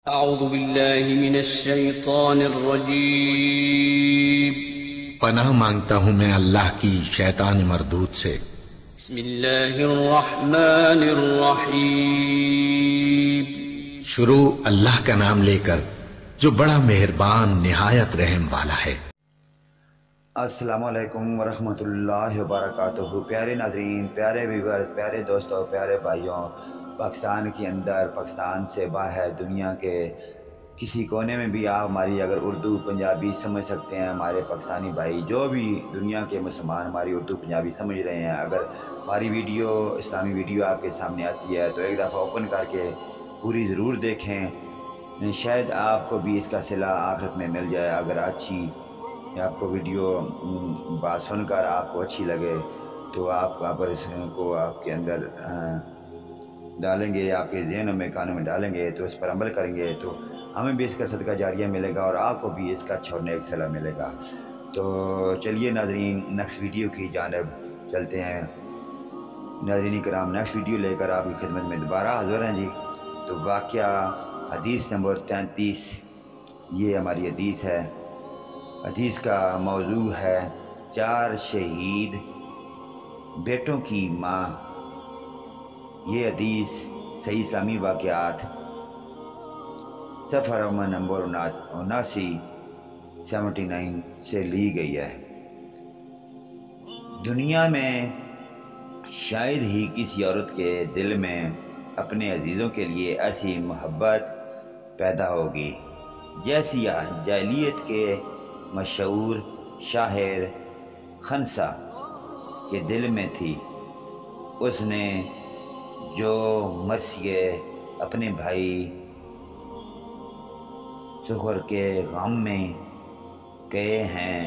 اعوذ باللہ من الشیطان الرجیم۔ پناہ مانگتا ہوں میں اللہ کی شیطان مردود سے۔ بسم اللہ الرحمن الرحیم۔ شروع اللہ کا نام لے کر جو بڑا مہربان نہایت رحم والا ہے۔ السلام علیکم ورحمۃ اللہ وبرکاتہ۔ پیارے ناظرین، پیارے ویورز، پیارے دوستوں، پیارے بھائیوں، پاکستان کے اندر، پاکستان سے باہر، دنیا کے کسی کونے میں بھی آپ ہماری اگر اردو پنجابی سمجھ سکتے ہیں، ہمارے پاکستانی بھائی جو بھی دنیا کے مسلمان ہماری اردو پنجابی سمجھ رہے ہیں، اگر ہماری ویڈیو اسلامی ویڈیو آپ کے سامنے آتی ہے تو ایک دفعہ اوپن کر کے پوری ضرور دیکھیں، شاید آپ کو بھی اس کا صلہ آخرت میں مل جائے۔ اگر اچھی آپ کو ویڈیو بات سن کر آپ کو اچھی لگے تو آپ پر اس کو آپ کے اندر ڈالیں گے، آپ کے ذہنوں میں کانوں میں ڈالیں گے تو اس پر عمل کریں گے تو ہمیں بھی اس کا صدقہ جاریہ ملے گا اور آپ کو بھی اس کا اچھا اور نیک صلہ ملے گا۔ تو چلیے ناظرین، نیکسٹ ویڈیو کی جانب چلتے ہیں۔ ناظرین کرام، نیکسٹ ویڈیو لے کر آپ کی خدمت میں دوبارہ حاضر ہیں جی۔ تو واقعہ حدیث نمبر 33، یہ ہماری حدیث ہے۔ حدیث کا موضوع ہے 4 شہید بیٹوں کی ماں۔ یہ حدیث صحیح اسلامی واقعات صفحہ نمبر 79 سے لی گئی ہے۔ دنیا میں شاید ہی کسی عورت کے دل میں اپنے عزیزوں کے لیے ایسی محبت پیدا ہوگی جیسی جاہلیت کے مشہور شاعر خنسا کے دل میں تھی۔ اس نے جو مرثیے اپنے بھائی زہر کے غم میں کہے ہیں،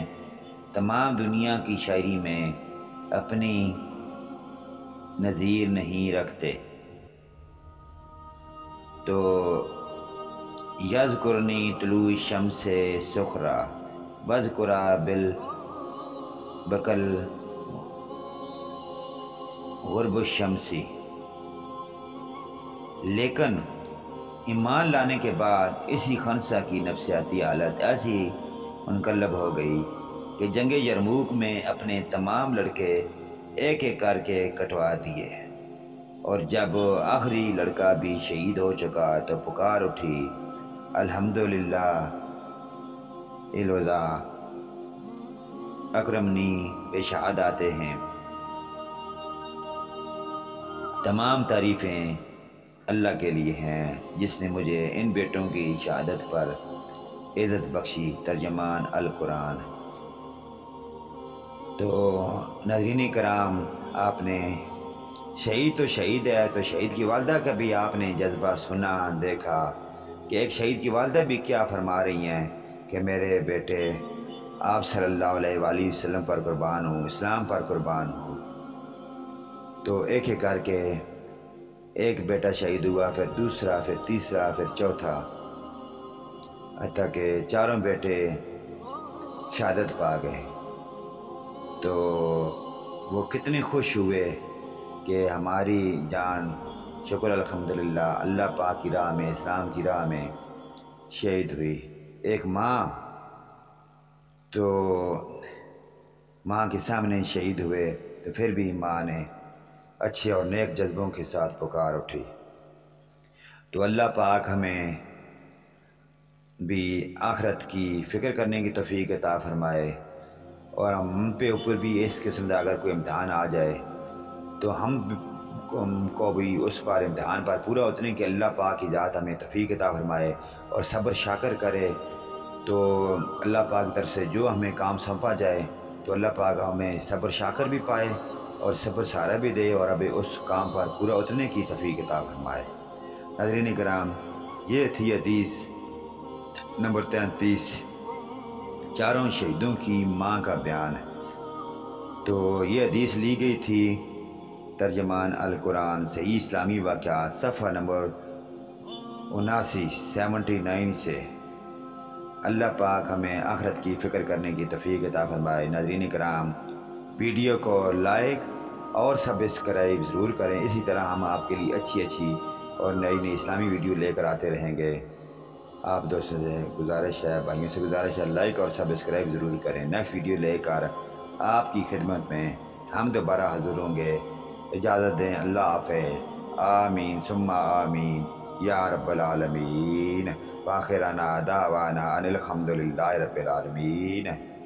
تمام دنیا کی شاعری میں اپنی نظیر نہیں رکھتے۔ تو یذکرنی طلوع الشمس سخرا واذکرا بالبکل غرب الشمسی۔ لیکن ایمان لانے کے بعد اسی خنسا کی نفسیاتی حالت ایسی منقلب ہو گئی کہ جنگ یرموک میں اپنے تمام لڑکے ایک ایک کر کے کٹوا دیے، اور جب آخری لڑکا بھی شہید ہو چکا تو پکار اٹھی، الحمدللہ الوضع اکرمنی بشہاد آتے ہیں۔ تمام تعریفیں اللہ کے لیے ہیں جس نے مجھے ان بیٹوں کی شہادت پر عزت بخشی۔ ترجمان القرآن۔ تو ناظرین کرام، آپ نے شہید تو شہید ہے، تو شہید کی والدہ کا بھی آپ نے جذبہ سنا، دیکھا کہ ایک شہید کی والدہ بھی کیا فرما رہی ہیں کہ میرے بیٹے آپ صلی اللہ علیہ وآلہ وسلم پر قربان ہوں، اسلام پر قربان ہوں۔ تو ایک ایک کر کے ایک بیٹا شہید ہوا، پھر دوسرا، پھر تیسرا، پھر چوتھا، حتیٰ کہ 4 بیٹے شہادت پا گئے۔ تو وہ کتنے خوش ہوئے کہ ہماری جان، شکر الحمدللہ، اللہ پاک کی راہ میں، اسلام کی راہ میں شہید ہوئی۔ ایک ماں، تو ماں کے سامنے شہید ہوئے تو پھر بھی ماں نے اچھے اور نیک جذبوں کے ساتھ پکار اٹھی۔ تو اللہ پاک ہمیں بھی آخرت کی فکر کرنے کی توفیق عطا فرمائے، اور ہم پہ اوپر بھی اس قسم کا اگر کوئی امتحان آ جائے تو ہم کو بھی اس پر امتحان پر پورا اترنے کی اللہ پاک کی ذات ہمیں توفیق عطا فرمائے اور صبر شاکر کرے۔ تو اللہ پاک کی طرف سے جو ہمیں کام سونپا جائے تو اللہ پاک ہمیں صبر شاکر بھی پائے اور صبر سارا بھی دے اور ابھی اس کام پر پورا اترنے کی توفیق عطا فرمائے۔ ناظرین کرام، یہ تھی حدیث نمبر 33، 4 شہیدوں کی ماں کا بیان۔ تو یہ حدیث لی گئی تھی ترجمان القرآن صحیح اسلامی واقعات صفحہ نمبر 79 سے۔ اللہ پاک ہمیں آخرت کی فکر کرنے کی توفیق عطا فرمائے۔ ناظرین کرام، ویڈیو کو لائک اور سبسکرائب ضرور کریں، اسی طرح ہم آپ کے لیے اچھی اور نئی اسلامی ویڈیو لے کر آتے رہیں گے۔ آپ دوستوں سے گزارش ہے، بھائیوں سے گزارش ہے، لائک اور سبسکرائب ضرور کریں۔ نیکسٹ ویڈیو لے کر آپ کی خدمت میں ہم دوبارہ حاضر ہوں گے۔ اجازت دیں، اللہ حافظ، آمین ثم آمین یا رب العالمین، وآخرنا دعوانا ان الحمد للہ رب العالمین۔